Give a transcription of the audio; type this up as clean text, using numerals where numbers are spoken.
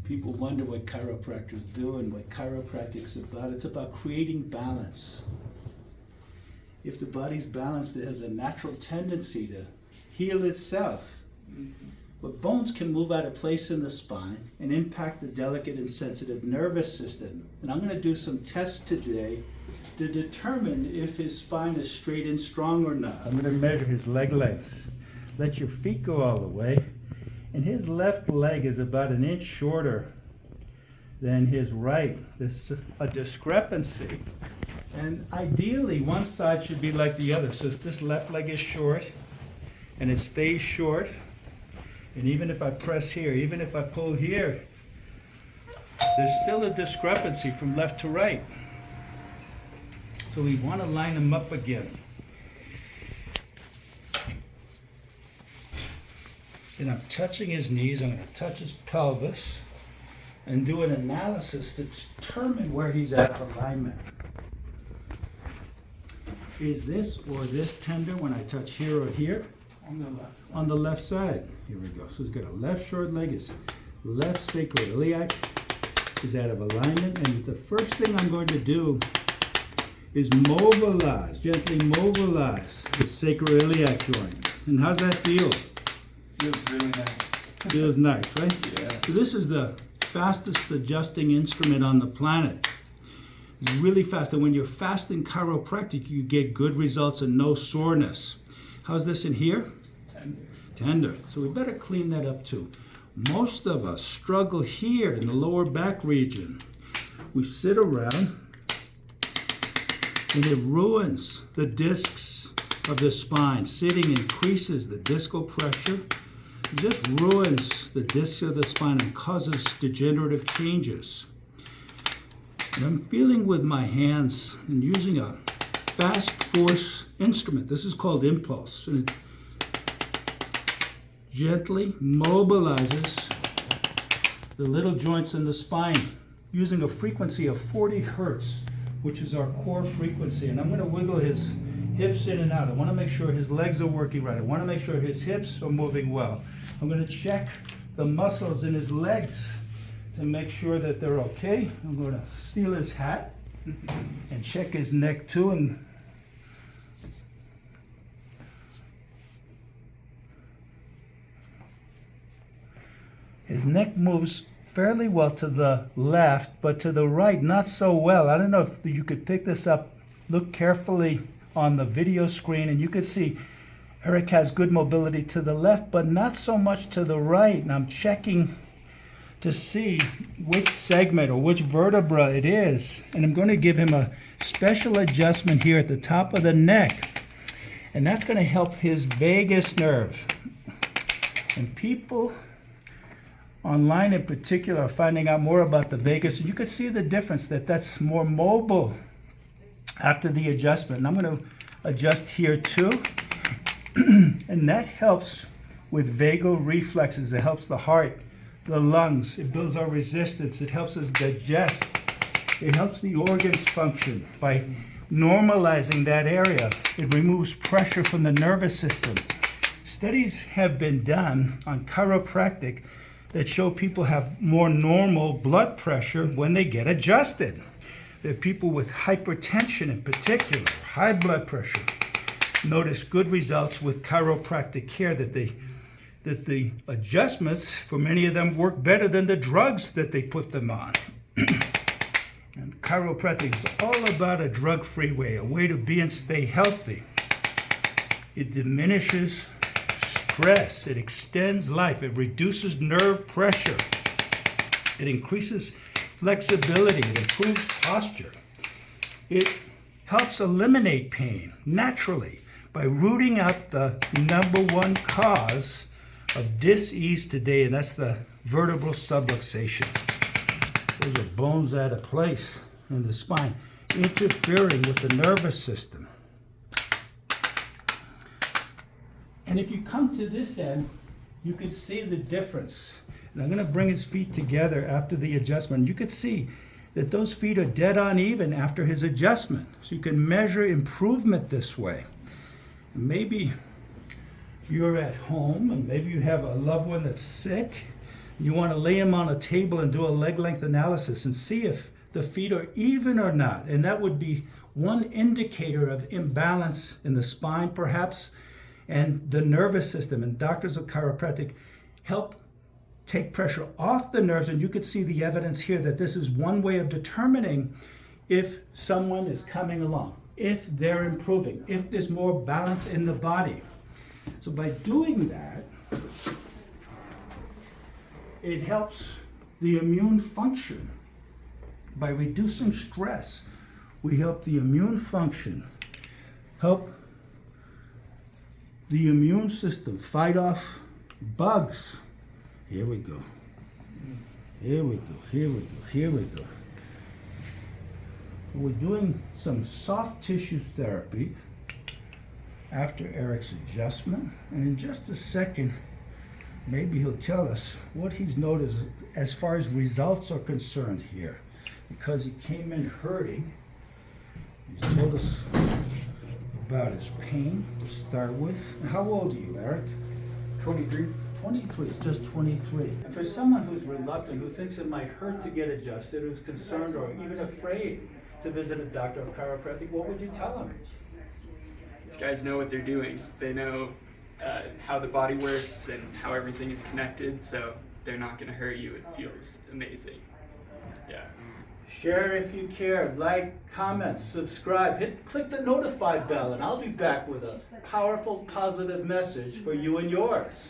People wonder what chiropractors do and what chiropractic's about. It's about creating balance. If the body's balanced, it has a natural tendency to heal itself. But bones can move out of place in the spine and impact the delicate and sensitive nervous system. And I'm going to do some tests today to determine if his spine is straight and strong or not. I'm going to measure his leg lengths. Let your feet go all the way. And his left leg is about an inch shorter than his right. There's a discrepancy. And ideally, one side should be like the other. So if this left leg is short and it stays short, and even if I press here, even if I pull here, there's still a discrepancy from left to right. So we want to line them up again. And I'm touching his knees, I'm going to touch his pelvis and do an analysis to determine where he's out of alignment. Is this or this tender when I touch here or here? On the left. On the left side. Here we go. So he's got a left short leg, his left sacroiliac is out of alignment. And the first thing I'm going to do is mobilize, gently mobilize the sacroiliac joint. And how's that feel? Feels really nice. Feels nice, right? Yeah. So this is the fastest adjusting instrument on the planet. It's really fast. And when you're fast in chiropractic, you get good results and no soreness. How's this in here? Tender. Tender. So we better clean that up too. Most of us struggle here in the lower back region. We sit around and it ruins the discs of the spine. Sitting increases the discal pressure. It just ruins the discs of the spine and causes degenerative changes. And I'm feeling with my hands and using a fast force instrument. This is called impulse. And it gently mobilizes the little joints in the spine using a frequency of 40 hertz, which is our core frequency. And I'm going to wiggle his hips in and out. I want to make sure his legs are working right. I want to make sure his hips are moving well. I'm going to check the muscles in his legs to make sure that they're okay. I'm going to steal his hat and check his neck too. And his neck moves fairly well to the left, but to the right, not so well. I don't know if you could pick this up. Look carefully on the video screen, and you can see Eric has good mobility to the left, but not so much to the right. And I'm checking to see which segment or which vertebra it is. And I'm going to give him a special adjustment here at the top of the neck. And that's going to help his vagus nerve. And people online in particular are finding out more about the vagus. You can see the difference, that's more mobile after the adjustment. And I'm going to adjust here too. And that helps with vagal reflexes. It helps the heart, the lungs. It builds our resistance. It helps us digest. It helps the organs function by normalizing that area. It removes pressure from the nervous system. Studies have been done on chiropractic that show people have more normal blood pressure when they get adjusted. There are people with hypertension in particular, high blood pressure, notice good results with chiropractic care, that the adjustments for many of them work better than the drugs that they put them on. And chiropractic is all about a drug-free way, a way to be and stay healthy. It diminishes stress, it extends life, it reduces nerve pressure, it increases flexibility, it improves posture. It helps eliminate pain naturally by rooting out the number one cause of dis-ease today, and that's the vertebral subluxation. Those are bones out of place in the spine, interfering with the nervous system. And if you come to this end, you can see the difference. And I'm going to bring his feet together after the adjustment. You can see that those feet are dead on even after his adjustment. So you can measure improvement this way. Maybe you're at home and maybe you have a loved one that's sick. You want to lay him on a table and do a leg length analysis and see if the feet are even or not. And that would be one indicator of imbalance in the spine, perhaps, and the nervous system. And doctors of chiropractic help take pressure off the nerves. And you could see the evidence here that this is one way of determining if someone is coming along, if they're improving, if there's more balance in the body. So by doing that, it helps the immune function. By reducing stress, we help the immune function, help the immune system fight off bugs. Here we go. Here we go. Here we go. Here we go. We're doing some soft tissue therapy after Eric's adjustment. And in just a second, maybe he'll tell us what he's noticed as far as results are concerned here. Because he came in hurting. He told us about his pain to start with. How old are you, Eric? 23. 23, just 23. And for someone who's reluctant, who thinks it might hurt to get adjusted, who's concerned or even afraid to visit a doctor of chiropractic, what would you tell them? These guys know what they're doing. They know how the body works and how everything is connected, so they're not going to hurt you. It feels amazing. Yeah. Share if you care, like, comment, subscribe, click the notify bell, and I'll be back with a powerful, positive message for you and yours.